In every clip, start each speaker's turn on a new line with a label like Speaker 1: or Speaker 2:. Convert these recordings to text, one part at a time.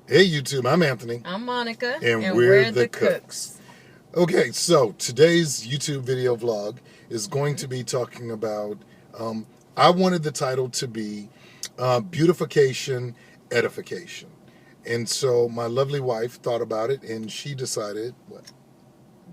Speaker 1: Hey YouTube, I'm Anthony.
Speaker 2: I'm Monica.
Speaker 1: And we're the Cooks. Okay, so today's YouTube video vlog is going to be talking about, I wanted the title to be Beautification, Edification. And so my lovely wife thought about it and she decided, what?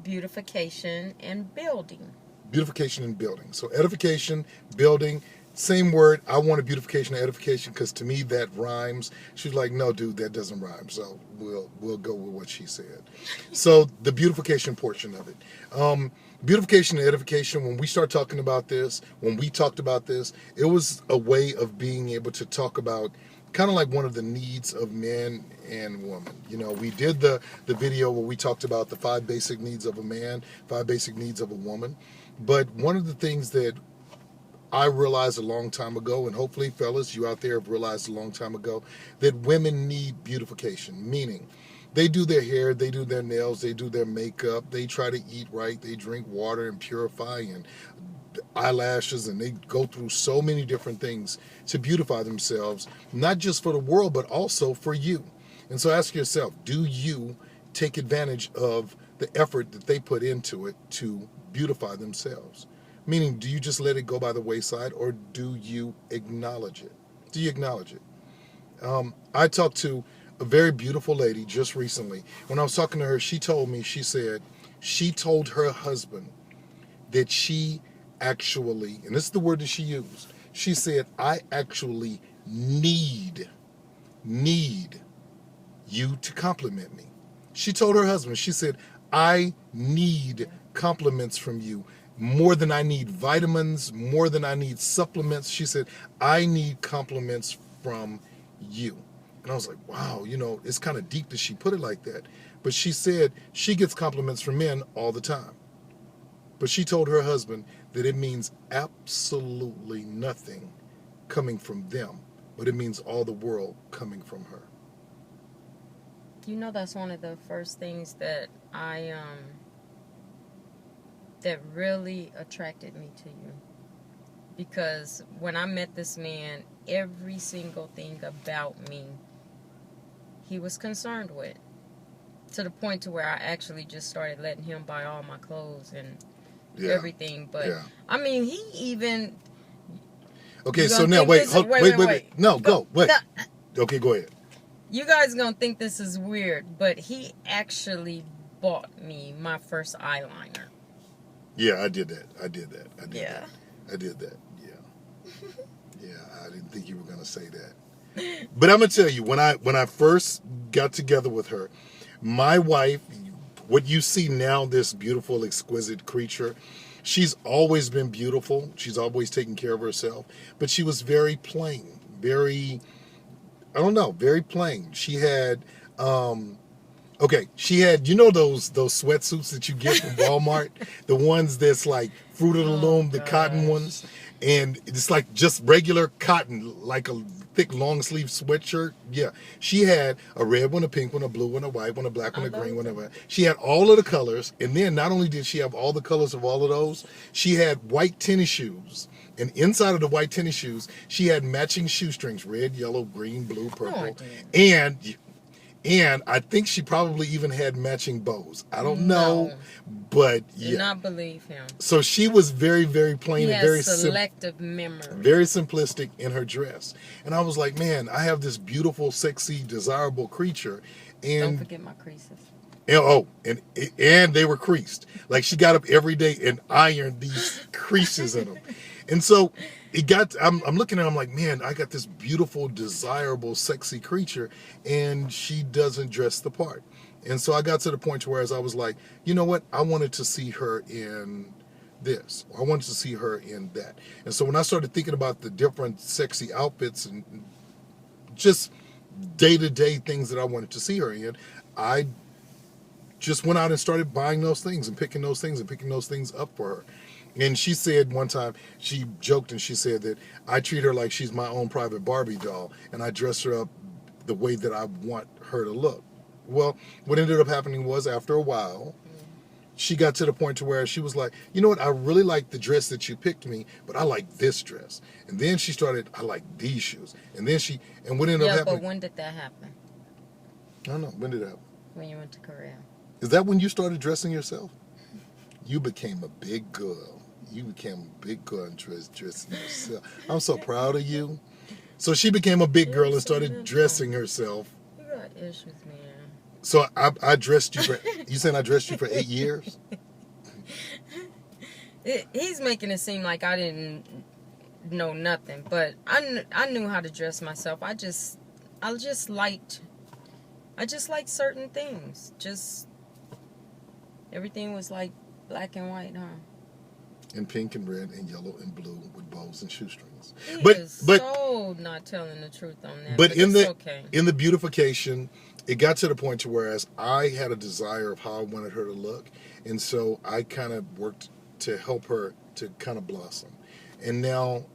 Speaker 2: Beautification and building.
Speaker 1: Beautification and building. So edification, building, same word. I wanted beautification and edification because to me that rhymes. She's like, no, dude, that doesn't rhyme. So we'll go with what she said. So the beautification portion of it. Beautification and edification, when we start talking about this, when we talked about this, it was a way of being able to talk about kind of like one of the needs of men and women. You know, we did the video where we talked about the 5 basic needs of a man, 5 basic needs of a woman. But one of the things that I realized a long time ago, and hopefully fellas, you out there have realized a long time ago, that women need beautification, meaning they do their hair, they do their nails, they do their makeup, they try to eat right, they drink water and purify and eyelashes, and they go through so many different things to beautify themselves, not just for the world, but also for you. And so ask yourself, do you take advantage of the effort that they put into it to beautify themselves? Meaning, do you just let it go by the wayside, or do you acknowledge it? Do you acknowledge it? I talked to a very beautiful lady just recently. When I was talking to her, she told me, she said, she told her husband that she actually, and this is the word that she used, she said, I actually need you to compliment me. She told her husband, she said, I need compliments from you more than I need vitamins, more than I need supplements. She said, I need compliments from you. And I was like, wow, you know, it's kind of deep that she put it like that. But she said she gets compliments from men all the time. But she told her husband that it means absolutely nothing coming from them, but it means all the world coming from her.
Speaker 2: You know, that's one of the first things that that really attracted me to you. Because when I met this man, every single thing about me, he was concerned with. To the point to where I actually just started letting him buy all my clothes and everything. But, I mean, he even...
Speaker 1: Okay, so now, wait. No, go. Wait. No. Okay, go ahead.
Speaker 2: You guys gonna think this is weird, but he actually bought me my first eyeliner.
Speaker 1: Yeah, I did that. I did that.
Speaker 2: Yeah.
Speaker 1: Yeah, I didn't think you were gonna say that. But I'm gonna tell you, when I first got together with her, my wife, what you see now, this beautiful, exquisite creature, she's always been beautiful. She's always taken care of herself, but she was very plain, very, I don't know, very plain. She had, she had, you know, those sweatsuits that you get from Walmart, the ones that's like Fruit of the Loom, the cotton ones, and it's like just regular cotton, like a thick long sleeve sweatshirt. Yeah, she had a red one, a pink one, a blue one, a white one, a black one, a green one. She had all of the colors, and then not only did she have all the colors of all of those, she had white tennis shoes. And inside of the white tennis shoes, she had matching shoestrings, red, yellow, green, blue, purple, and I think she probably even had matching bows. I don't know, but yeah.
Speaker 2: Do not believe him.
Speaker 1: So she was very, very plain and very
Speaker 2: selective memory.
Speaker 1: Very simplistic in her dress. And I was like, man, I have this beautiful, sexy, desirable creature. And
Speaker 2: don't forget my creases.
Speaker 1: And they were creased. Like she got up every day and ironed these creases in them. And so I'm looking at her, I'm like, man, I got this beautiful, desirable, sexy creature, and she doesn't dress the part. And so I got to the point where I was like, you know what? I wanted to see her in this. I wanted to see her in that. And so when I started thinking about the different sexy outfits and just day-to-day things that I wanted to see her in, I just went out and started buying those things and picking those things up for her. And she said one time, she joked and she said that I treat her like she's my own private Barbie doll, and I dress her up the way that I want her to look. Well, what ended up happening was, after a while, she got to the point to where she was like, you know what, I really like the dress that you picked me, but I like this dress. And then she started, I like these shoes. And then what ended up happening?
Speaker 2: But when did that happen?
Speaker 1: I don't know. When did that happen?
Speaker 2: When you went to Korea.
Speaker 1: Is that when you started dressing yourself? You became a big girl. You became a big girl and dressing yourself. I'm so proud of you. So she became a big girl and started dressing herself.
Speaker 2: You got issues, man.
Speaker 1: So I dressed you for, you saying I dressed you for 8 years?
Speaker 2: He's making it seem like I didn't know nothing, but I knew how to dress myself. I just liked certain things. Just everything was like black and white, huh?
Speaker 1: And pink and red and yellow and blue with bows and shoestrings.
Speaker 2: He
Speaker 1: But
Speaker 2: is so not telling the truth on that.
Speaker 1: But in
Speaker 2: it's
Speaker 1: the
Speaker 2: okay.
Speaker 1: in the beautification, it got to the point to whereas I had a desire of how I wanted her to look, and so I kind of worked to help her to kind of blossom. And now,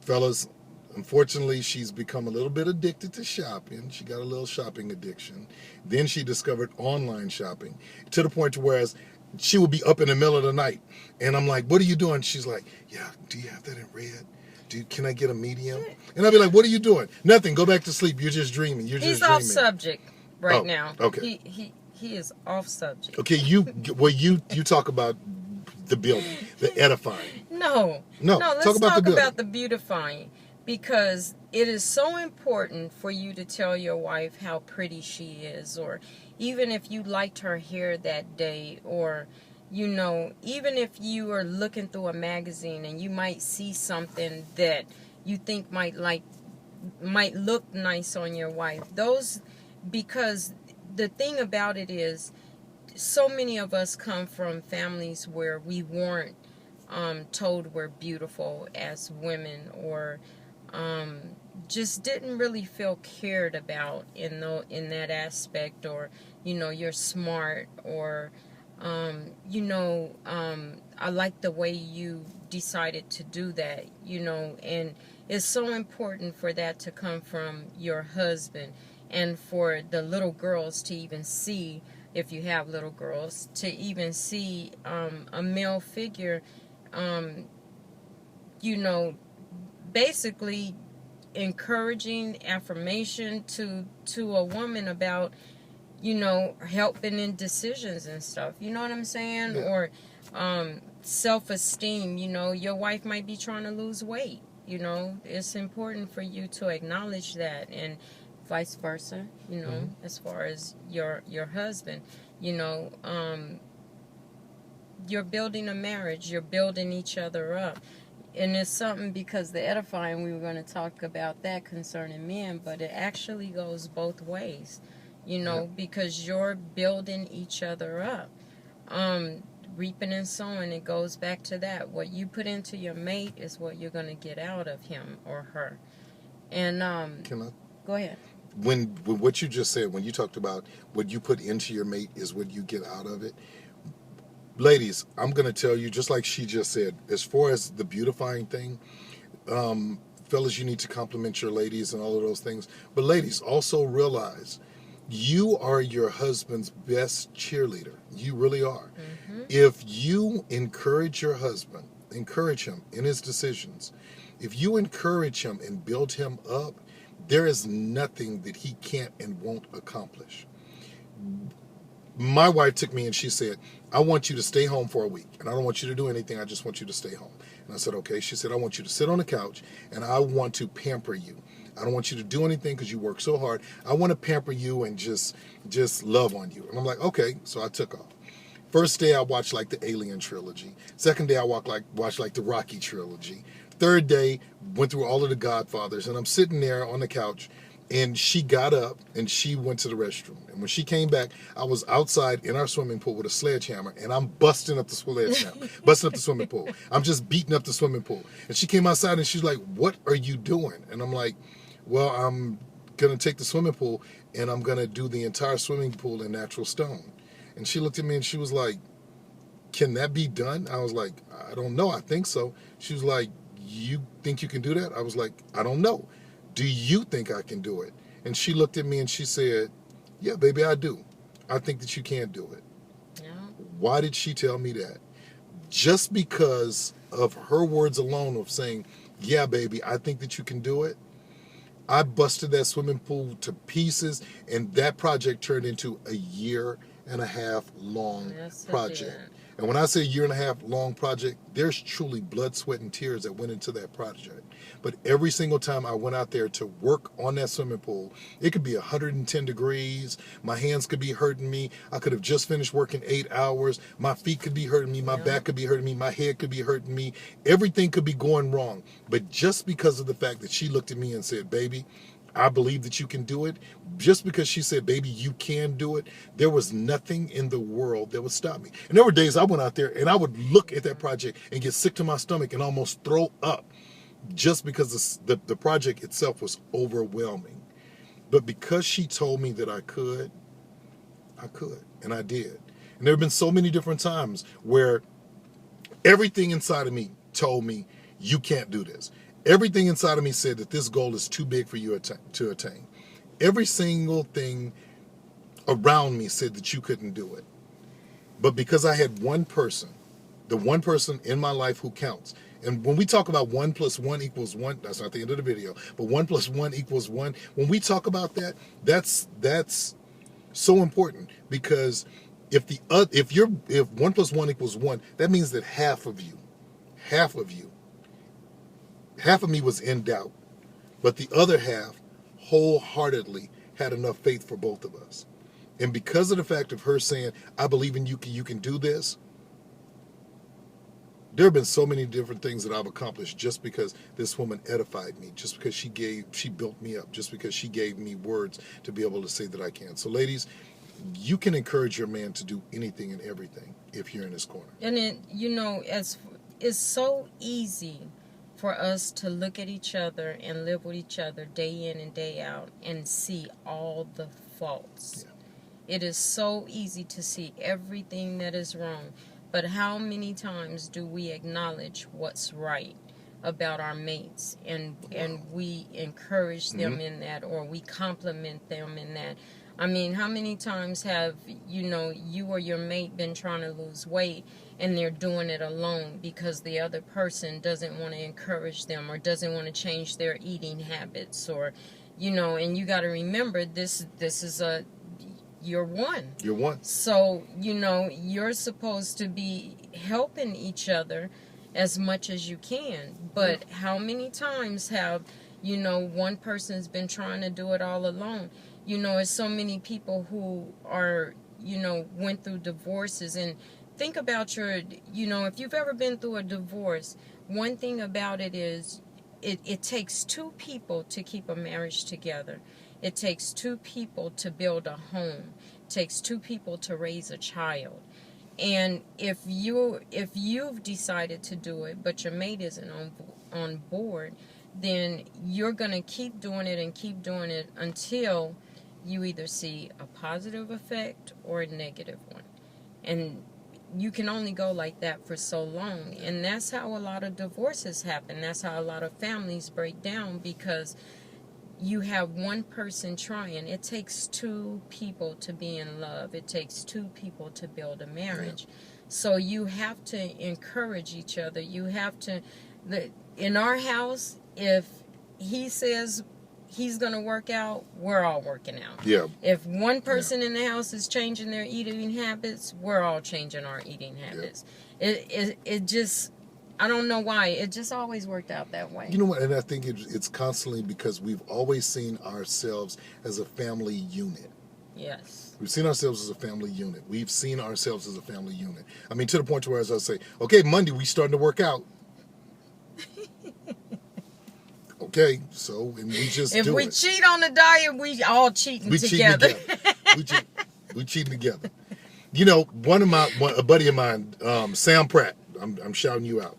Speaker 1: fellas, unfortunately, she's become a little bit addicted to shopping. She got a little shopping addiction. Then she discovered online shopping to the point to whereas she would be up in the middle of the night, and I'm like, "What are you doing?" She's like, "Yeah, do you have that in red? Can I get a medium?" And I'll be like, "What are you doing?" "Nothing. Go back to sleep. You're just dreaming.
Speaker 2: He's off subject right now.
Speaker 1: Okay.
Speaker 2: He is off subject.
Speaker 1: Okay, you talk about the building, the edifying.
Speaker 2: No. Let's talk about the beautifying, because it is so important for you to tell your wife how pretty she is, or even if you liked her hair that day, or even if you are looking through a magazine and you might see something that you think might look nice on your wife. Because the thing about it is, so many of us come from families where we weren't told we're beautiful as women, or just didn't really feel cared about in that aspect, or you're smart, or I like the way you decided to do that, and it's so important for that to come from your husband, and for the little girls to even see, if you have little girls, to even see a male figure, basically encouraging affirmation to a woman about, helping in decisions and stuff. You know what I'm saying?
Speaker 1: Yeah.
Speaker 2: Or self-esteem. Your wife might be trying to lose weight. It's important for you to acknowledge that, and vice versa, as far as your husband, you're building a marriage, you're building each other up. And it's something, because the edifying, we were going to talk about that concerning men, but it actually goes both ways, because you're building each other up. Reaping and sowing, it goes back to that. What you put into your mate is what you're going to get out of him or her. And
Speaker 1: Can I?
Speaker 2: Go ahead.
Speaker 1: When what you just said, when you talked about what you put into your mate is what you get out of it. Ladies, I'm going to tell you, just like she just said, as far as the beautifying thing, fellas, you need to compliment your ladies and all of those things. But ladies, also realize you are your husband's best cheerleader. You really are. Mm-hmm. If you encourage your husband, encourage him in his decisions, if you encourage him and build him up, there is nothing that he can't and won't accomplish. My wife took me and she said, "I want you to stay home for a week, and I don't want you to do anything. I just want you to stay home." And I said, "Okay." She said, "I want you to sit on the couch, and I want to pamper you. I don't want you to do anything because you work so hard. I want to pamper you and just love on you." And I'm like, "Okay." So I took off. First day I watched like the Alien trilogy. Second day I watched like the Rocky trilogy. Third day went through all of the Godfathers, and I'm sitting there on the couch, and she got up and she went to the restroom. And when she came back, I was outside in our swimming pool with a sledgehammer, and I'm busting up the swimming pool. I'm just beating up the swimming pool. And she came outside and she's like, "What are you doing?" And I'm like, "Well, I'm going to take the swimming pool and I'm going to do the entire swimming pool in natural stone." And she looked at me and she was like, "Can that be done?" I was like, "I don't know. I think so." She was like, "You think you can do that?" I was like, "I don't know. Do you think I can do it?" And she looked at me and she said, "Yeah, baby, I do. I think that you can do it."
Speaker 2: Yeah.
Speaker 1: Why did she tell me that? Just because of her words alone of saying, "Yeah, baby, I think that you can do it," I busted that swimming pool to pieces, and that project turned into a 1.5 year long
Speaker 2: Yes, it
Speaker 1: project.
Speaker 2: did.
Speaker 1: And when I say 1.5 year long project, there's truly blood, sweat, and tears that went into that project. But every single time I went out there to work on that swimming pool, it could be 110 degrees. My hands could be hurting me. I could have just finished working 8 hours. My feet could be hurting me. My
Speaker 2: Yeah.
Speaker 1: back could be hurting me. My head could be hurting me. Everything could be going wrong. But just because of the fact that she looked at me and said, baby, I believe that you can do it. Just because she said, baby, you can do it, there was nothing in the world that would stop me. And there were days I went out there and I would look at that project and get sick to my stomach and almost throw up just because the project itself was overwhelming. But because she told me that I could, and I did. And there have been so many different times where everything inside of me told me, you can't do this. Everything inside of me said that this goal is too big for you to attain. Every single thing around me said that you couldn't do it. But because I had one person, the one person in my life who counts. And when we talk about 1 + 1 = 1, that's not the end of the video, but 1 + 1 = 1, when we talk about that, that's so important, because if 1 + 1 = 1, that means that half of me was in doubt, but the other half wholeheartedly had enough faith for both of us. And because of the fact of her saying, I believe in you, you can do this, there have been so many different things that I've accomplished just because this woman edified me, just because she built me up, just because she gave me words to be able to say that I can. So ladies, you can encourage your man to do anything and everything if you're in his corner.
Speaker 2: And it's so easy for us to look at each other and live with each other day in and day out and see all the faults. Yeah. It is so easy to see everything that is wrong. But how many times do we acknowledge what's right about our mates, and we encourage them in that, or we compliment them in that? I mean, how many times have you or your mate been trying to lose weight and they're doing it alone because the other person doesn't want to encourage them or doesn't want to change their eating habits, or and you got to remember this is you're one.
Speaker 1: You're one.
Speaker 2: So, you're supposed to be helping each other as much as you can. But how many times have, one person's been trying to do it all alone? It's so many people who are, went through divorces. And think about if you've ever been through a divorce, one thing about it is it takes two people to keep a marriage together. It takes two people to build a home. It takes two people to raise a child. And if you've decided to do it, but your mate isn't on board, then you're going to keep doing it until you either see a positive effect or a negative one. And you can only go like that for so long. And that's how a lot of divorces happen. That's how a lot of families break down, because you have one person trying. It takes two people to be in love. It takes two people to build a marriage. Yeah. So you have to encourage each other. You have to, in our house, if he says he's going to work out, we're all working out.
Speaker 1: Yeah.
Speaker 2: If one person in the house is changing their eating habits, we're all changing our eating habits. Yeah. It just, I don't know why. It just always worked out that way.
Speaker 1: You know what? And I think it's constantly because we've always seen ourselves as a family unit.
Speaker 2: Yes.
Speaker 1: We've seen ourselves as a family unit. We've seen ourselves as a family unit. I mean, to the point where, as I say, okay, Monday we starting to work out. Okay, so and we just
Speaker 2: if
Speaker 1: do
Speaker 2: we
Speaker 1: it.
Speaker 2: Cheat on the diet, we all cheating together.
Speaker 1: We cheating together. A buddy of mine, Sam Pratt. I'm shouting you out.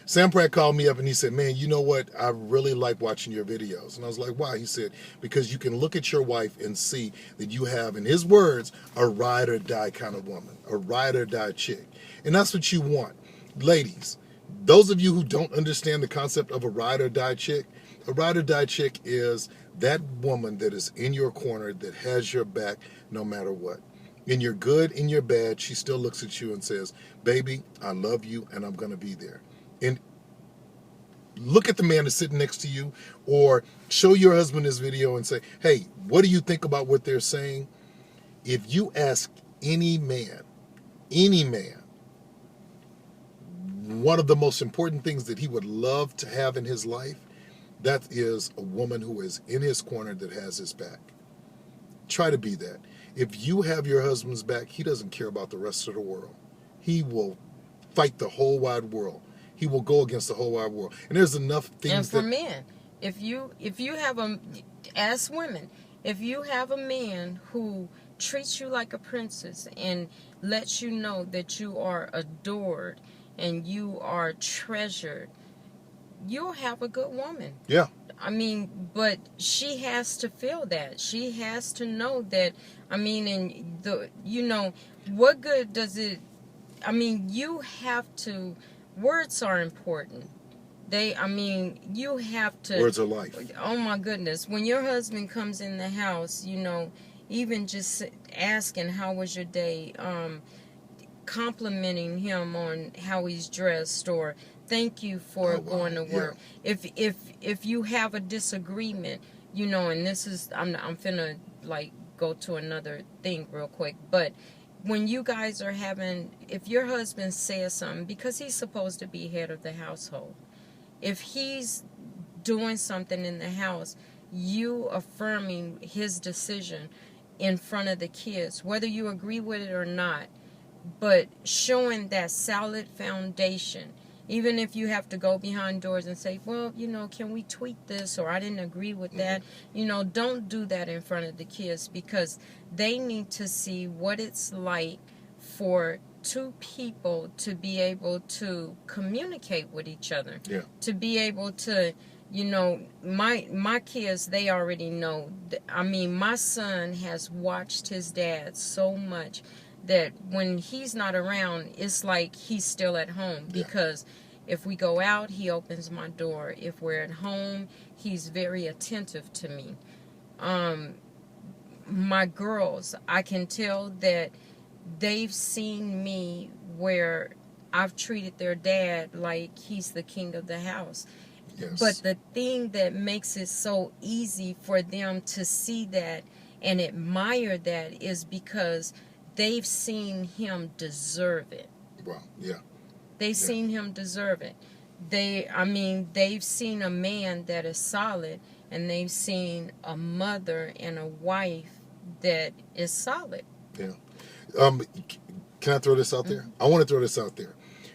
Speaker 1: Sam Pratt called me up and he said, man, you know what? I really like watching your videos. And I was like, why? He said, because you can look at your wife and see that you have, in his words, a ride or die kind of woman, a ride or die chick. And that's what you want. Ladies, those of you who don't understand the concept of a ride or die chick, a ride or die chick is that woman that is in your corner, that has your back no matter what. In your good, in your bad, she still looks at you and says, baby, I love you and I'm going to be there. And look at the man that's sitting next to you, or show your husband this video and say, hey, what do you think about what they're saying? If you ask any man, one of the most important things that he would love to have in his life, that is a woman who is in his corner that has his back. Try to be that. If you have your husband's back, he doesn't care about the rest of the world. He will fight the whole wide world. He will go against the whole wide world. And there's enough things.
Speaker 2: And for men, if you have as women, if you have a man who treats you like a princess and lets you know that you are adored and you are treasured, you'll have a good woman.
Speaker 1: Yeah.
Speaker 2: I mean, but she has to feel that. She has to know that. I mean, and what good does it? I mean, you have to. Words are important. You have to.
Speaker 1: Words are life.
Speaker 2: Oh my goodness! When your husband comes in the house, even just asking how was your day, complimenting him on how he's dressed, or thank you for going to work. Yeah. If you have a disagreement, and this is I'm finna go to another thing real quick, but when you guys are if your husband says something, because he's supposed to be head of the household, if he's doing something in the house, you affirming his decision in front of the kids, whether you agree with it or not, but showing that solid foundation. Even if you have to go behind doors and say, well, can we tweak this, or I didn't agree with that. Don't do that in front of the kids, because they need to see what it's like for two people to be able to communicate with each other.
Speaker 1: Yeah.
Speaker 2: To be able to, my kids, they already know. I mean, my son has watched his dad so much that when he's not around, it's like he's still at home. Because if we go out, he opens my door. If we're at home, he's very attentive to me. My girls, I can tell that they've seen me where I've treated their dad like he's the king of the house.
Speaker 1: Yes.
Speaker 2: But the thing that makes it so easy for them to see that and admire that is because they've seen him deserve it.
Speaker 1: Wow, yeah.
Speaker 2: They've seen him deserve it. They've seen a man that is solid, and they've seen a mother and a wife that is solid.
Speaker 1: Yeah. Can I throw this out there? I want to throw this out there.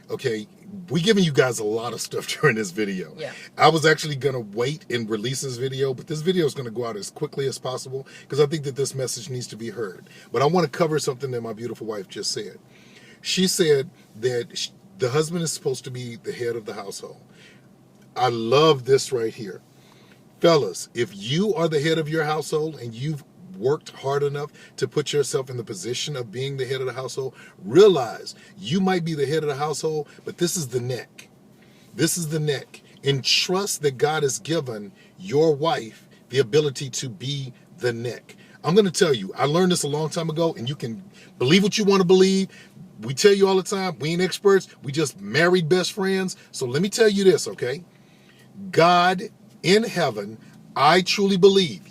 Speaker 1: Okay, we giving you guys a lot of stuff during this video.
Speaker 2: Yeah.
Speaker 1: I was actually going to wait and release this video, but this video is going to go out as quickly as possible because I think that this message needs to be heard. But I want to cover something that my beautiful wife just said. She said that the husband is supposed to be the head of the household. I love this right here. Fellas, if you are the head of your household and you've worked hard enough to put yourself in the position of being the head of the household, realize you might be the head of the household, but this is the neck. This is the neck. And trust that God has given your wife the ability to be the neck. I'm going to tell you, I learned this a long time ago, and you can believe what you want to believe. We tell you all the time, we ain't experts. We just married best friends. So let me tell you this, okay? God in heaven, I truly believe.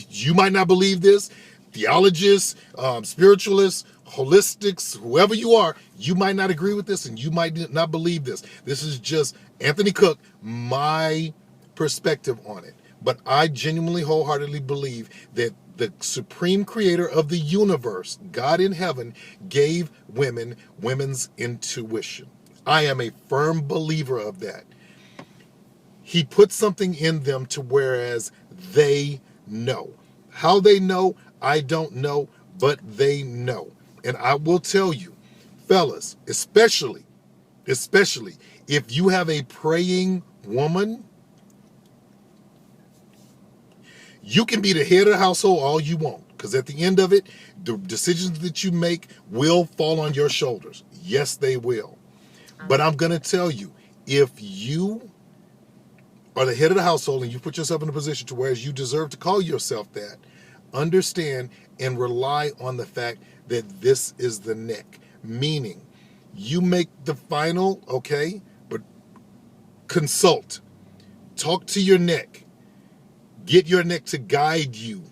Speaker 1: You might not believe this. Theologists, spiritualists, holistics, whoever you are, you might not agree with this and you might not believe this. This is just Anthony Cook, my perspective on it. But I genuinely, wholeheartedly believe that the supreme creator of the universe, God in heaven, gave women women's intuition. I am a firm believer of that. He put something in them to whereas they know. How they know, I don't know, but they know. And I will tell you, fellas, especially if you have a praying woman, you can be the head of the household all you want, because at the end of it, the decisions that you make will fall on your shoulders. Yes, they will. But I'm going to tell you, if you are the head of the household and you put yourself in a position to where you deserve to call yourself that, understand and rely on the fact that this is the neck. Meaning, you make the final, okay, but Consult. Talk to your neck. Get your neck to guide you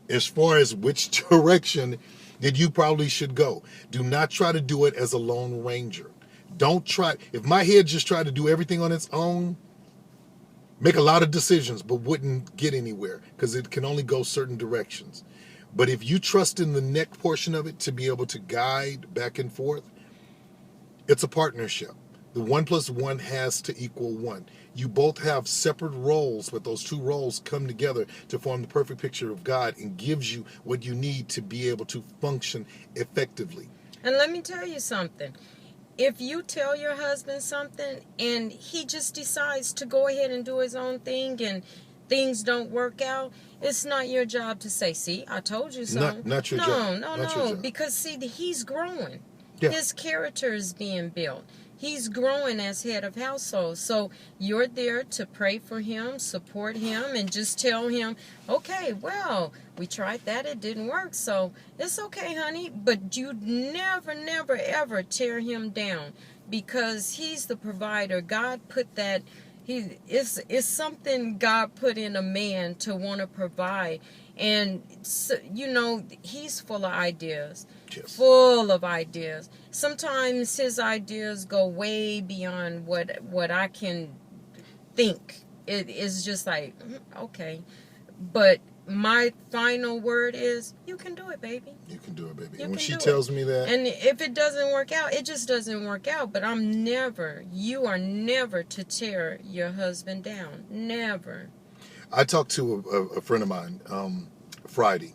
Speaker 1: as far as which direction that you probably should go. Do not try to do it as a lone ranger. Don't try. If my head just tried to do everything on its own, make a lot of decisions, but wouldn't get anywhere because it can only go certain directions. But if you trust in the neck portion of it to be able to guide back and forth, it's a partnership. The 1 + 1 has to equal 1. You both have separate roles, but those two roles come together to form the perfect picture of God and gives you what you need to be able to function effectively.
Speaker 2: And let me tell you something. If you tell your husband something and he just decides to go ahead and do his own thing and things don't work out, it's not your job to say, see, I told you so.
Speaker 1: Not your job.
Speaker 2: No. Because, see, he's growing.
Speaker 1: Yeah.
Speaker 2: His character is being built. He's growing as head of household. So you're there to pray for him, support him, and just tell him, okay, well, we tried that. It didn't work. So it's okay, honey. But you never, ever tear him down because he's the provider. God put that. It's something God put in a man to want to provide. And, so, he's full of ideas.
Speaker 1: Yes.
Speaker 2: Full of ideas. Sometimes his ideas go way beyond what I can think. It is just like, okay. But my final word is, you can do it, baby.
Speaker 1: You can do it, baby.
Speaker 2: You
Speaker 1: And when
Speaker 2: can
Speaker 1: she
Speaker 2: do
Speaker 1: tells
Speaker 2: it.
Speaker 1: me that.
Speaker 2: And if it doesn't work out, it just doesn't work out. But you are never to tear your husband down. Never.
Speaker 1: I talked to a friend of mine Friday.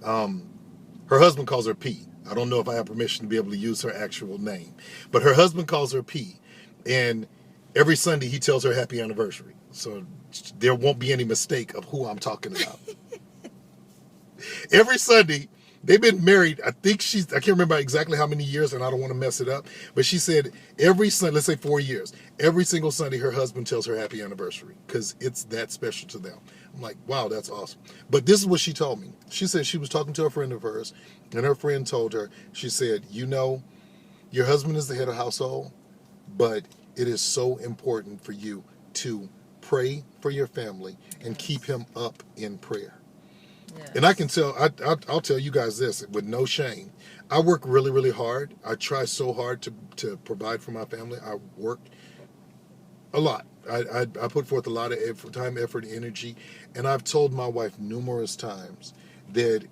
Speaker 1: Her husband calls her P. I don't know if I have permission to be able to use her actual name. But her husband calls her P. And every Sunday he tells her happy anniversary. So there won't be any mistake of who I'm talking about. Every Sunday, they've been married, I can't remember exactly how many years, and I don't want to mess it up, but she said every Sunday, let's say 4 years, every single Sunday her husband tells her happy anniversary because it's that special to them. I'm like, wow, that's awesome. But this is what she told me. She said she was talking to a friend of hers, and her friend told her, she said, your husband is the head of household, but it is so important for you to pray for your family and keep him up in prayer.
Speaker 2: Yes.
Speaker 1: And I can tell, I'll tell you guys this with no shame. I work really, really hard. I try so hard to provide for my family. I worked a lot. I put forth a lot of time, effort, and energy. And I've told my wife numerous times that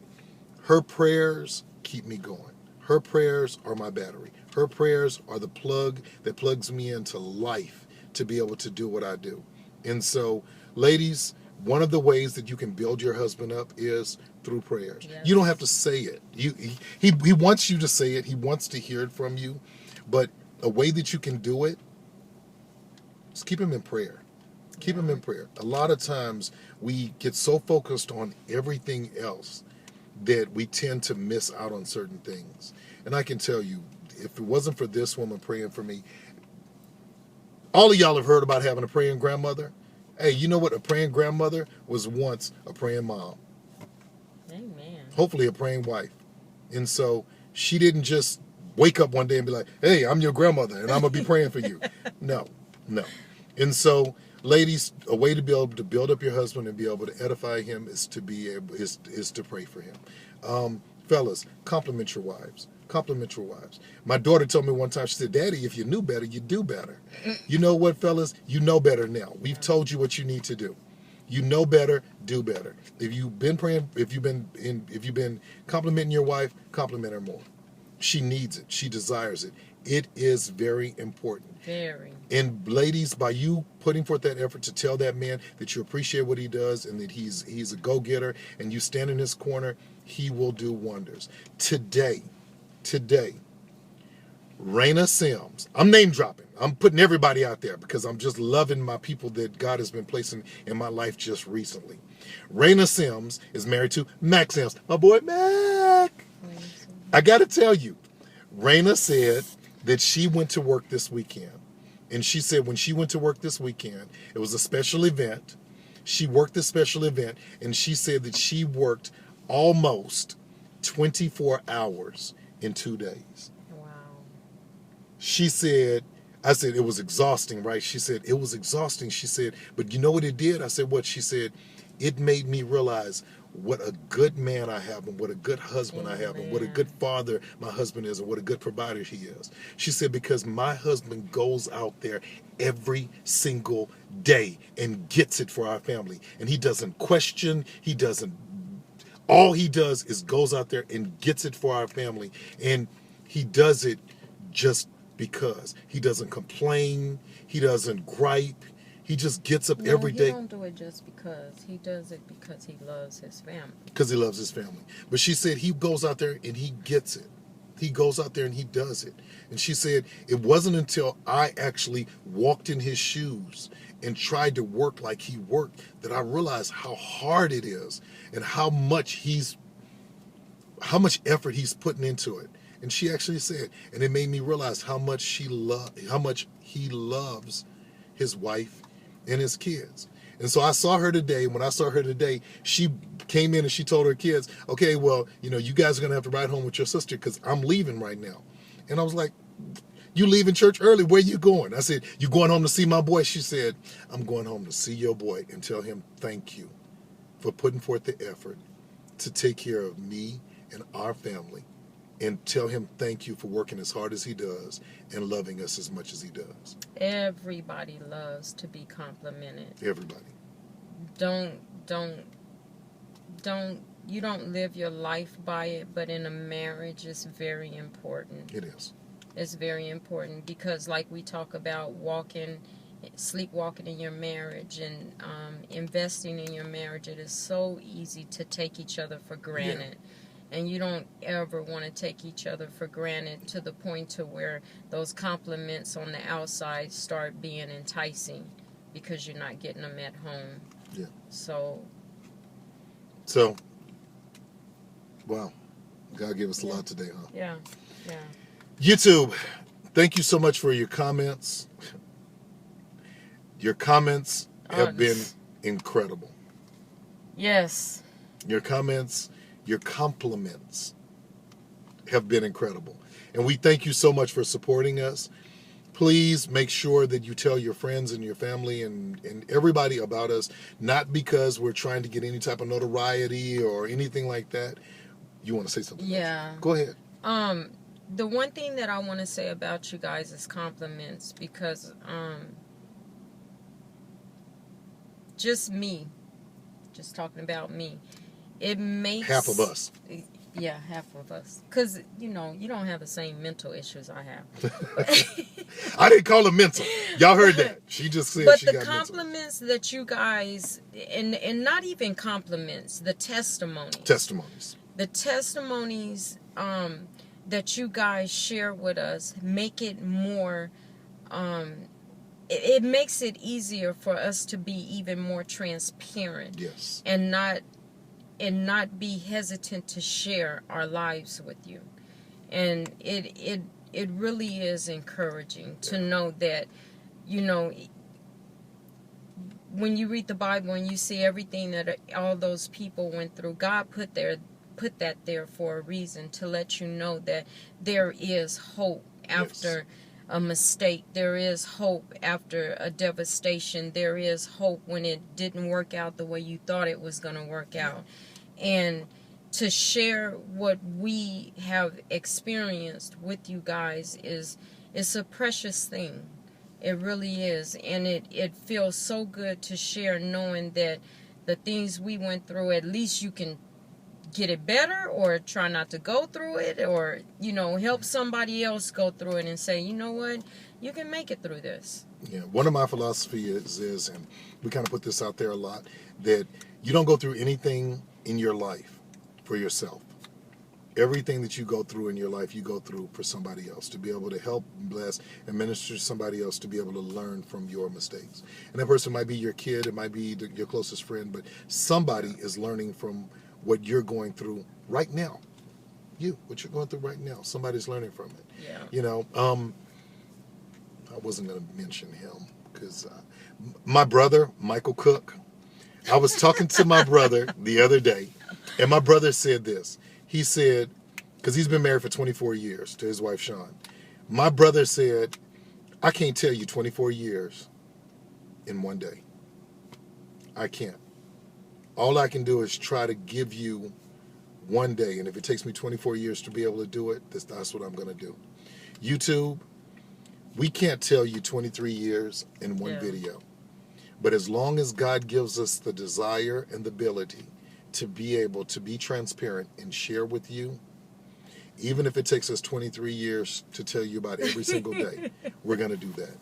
Speaker 1: her prayers keep me going. Her prayers are my battery. Her prayers are the plug that plugs me into life to be able to do what I do. And so, ladies, one of the ways that you can build your husband up is through prayers. Yes. You don't have to say it. He wants you to say it. He wants to hear it from you. But a way that you can do it is keep him in prayer. Keep him in prayer. A lot of times we get so focused on everything else that we tend to miss out on certain things. And I can tell you, if it wasn't for this woman praying for me, all of y'all have heard about having a praying grandmother. Hey, you know what? A praying grandmother was once a praying mom.
Speaker 2: Amen. Hopefully
Speaker 1: a praying wife. And so she didn't just wake up one day and be like, hey, I'm your grandmother and I'm going to be praying for you. No. And so, ladies, a way to be able to build up your husband and be able to edify him is to pray for him. Fellas, compliment your wives. Compliment your wives. My daughter told me one time, she said, Daddy, if you knew better, you'd do better. You know what, fellas? You know better now. We've told you what you need to do. You know better, do better. If you've been praying, if you've been complimenting your wife, compliment her more. She needs it. She desires it. It is very important.
Speaker 2: Very.
Speaker 1: And ladies, by you putting forth that effort to tell that man that you appreciate what he does and that he's a go-getter and you stand in his corner, he will do wonders. Today, Raina Sims, I'm name dropping. I'm putting everybody out there because I'm just loving my people that God has been placing in my life just recently. Raina Sims is married to Mac Sims, my boy Mac. I got to tell you, Raina said that she went to work this weekend. And she said when she went to work this weekend, it was a special event. She worked this special event, and she said that she worked almost 24 hours in 2 days.
Speaker 2: Wow.
Speaker 1: She said, I said, it was exhausting, right? She said, it was exhausting. She said, but you know what it did? I said, what? She said, it made me realize what a good man I have and what a good husband I have and what a good father my husband is and what a good provider he is. She said, because my husband goes out there every single day and gets it for our family. And he doesn't question. All he does is goes out there and gets it for our family. And he does it just because. He doesn't complain. He doesn't gripe. He just gets up every day.
Speaker 2: He don't do it just because. He does it because he loves his family.
Speaker 1: Because he loves his family. But she said he goes out there and he gets it. He goes out there and he does it. And she said it wasn't until I actually walked in his shoes and tried to work like he worked that I realized how hard it is and how much effort he's putting into it. And she actually said, and it made me realize how much he loves his wife and his kids. And so I saw her today. When I saw her today, she came in and she told her kids, okay, well, you guys are going to have to ride home with your sister because I'm leaving right now. And I was like, you leaving church early? Where you going? I said, you going home to see my boy? She said, I'm going home to see your boy and tell him thank you for putting forth the effort to take care of me and our family, and tell him thank you for working as hard as he does and loving us as much as he does.
Speaker 2: Everybody loves to be complimented.
Speaker 1: Everybody.
Speaker 2: You don't live your life by it, but in a marriage it's very important.
Speaker 1: It is.
Speaker 2: It's very important because like we talk about sleepwalking in your marriage and investing in your marriage, it is so easy to take each other for granted. Yeah. And you don't ever want to take each other for granted to the point to where those compliments on the outside start being enticing because you're not getting them at home.
Speaker 1: Yeah.
Speaker 2: So,
Speaker 1: wow. God gave us a lot today, huh?
Speaker 2: Yeah.
Speaker 1: YouTube, thank you so much for your comments. Your comments have been incredible.
Speaker 2: Yes.
Speaker 1: Your compliments have been incredible. And we thank you so much for supporting us. Please make sure that you tell your friends and your family and everybody about us, not because we're trying to get any type of notoriety or anything like that. You want to say something?
Speaker 2: Yeah.
Speaker 1: Else? Go ahead.
Speaker 2: The one thing that I want to say about you guys is compliments because just talking about me, it makes
Speaker 1: half of us.
Speaker 2: Yeah, half of us. Because, you don't have the same mental issues I have.
Speaker 1: I didn't call them mental. Y'all heard that. She just said she got mental. But the
Speaker 2: compliments that you guys, and not even compliments, the testimonies. The testimonies that you guys share with us make it more, it makes it easier for us to be even more transparent.
Speaker 1: Yes.
Speaker 2: And not be hesitant to share our lives with you. And it really is encouraging to know that, when you read the Bible and you see everything that all those people went through, God put that there for a reason, to let you know that there is hope after a mistake. There is hope after a devastation. There is hope when it didn't work out the way you thought it was going to work out. And to share what we have experienced with you guys is a precious thing. It really is. And it feels so good to share, knowing that the things we went through, at least you can get it better or try not to go through it, or, help somebody else go through it and say, you know what, you can make it through this.
Speaker 1: Yeah, one of my philosophies is, and we kind of put this out there a lot, that you don't go through anything in your life for yourself. Everything that you go through in your life, you go through for somebody else, to be able to help, bless, and minister to somebody else, to be able to learn from your mistakes. And that person might be your kid, it might be your closest friend, but somebody is learning from what you're going through right now. What you're going through right now. Somebody's learning from it.
Speaker 2: Yeah.
Speaker 1: I wasn't going to mention him because my brother, Michael Cook, I was talking to my brother the other day, and my brother said this. He said, because he's been married for 24 years to his wife, Sean. My brother said, I can't tell you 24 years in one day. I can't. All I can do is try to give you one day, and if it takes me 24 years to be able to do it, that's what I'm going to do. YouTube, we can't tell you 23 years in one video. But as long as God gives us the desire and the ability to be able to be transparent and share with you, even if it takes us 23 years to tell you about every single day, we're going to do that.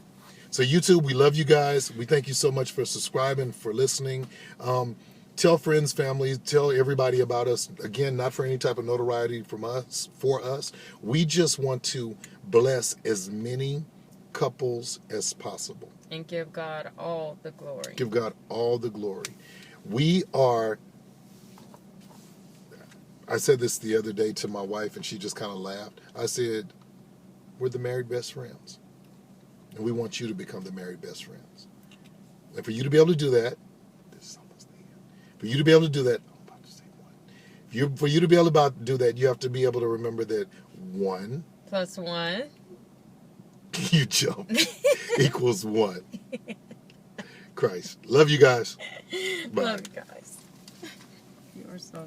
Speaker 1: So YouTube, we love you guys. We thank you so much for subscribing, for listening. Tell friends, family, tell everybody about us. Again, not for any type of notoriety from us, for us. We just want to bless as many couples as possible.
Speaker 2: And give God all the glory.
Speaker 1: Give God all the glory. We are, I said this the other day to my wife and she just kind of laughed. I said, we're the married best friends. And we want you to become the married best friends. And for you to be able to do that, this is almost the end. For you to be able to do that, I'm about to say one. For you to be able to do that, you have to be able to remember that 1
Speaker 2: plus 1.
Speaker 1: You jump. Equals 1. Christ. Love you guys. Bye.
Speaker 2: Love you guys. You are so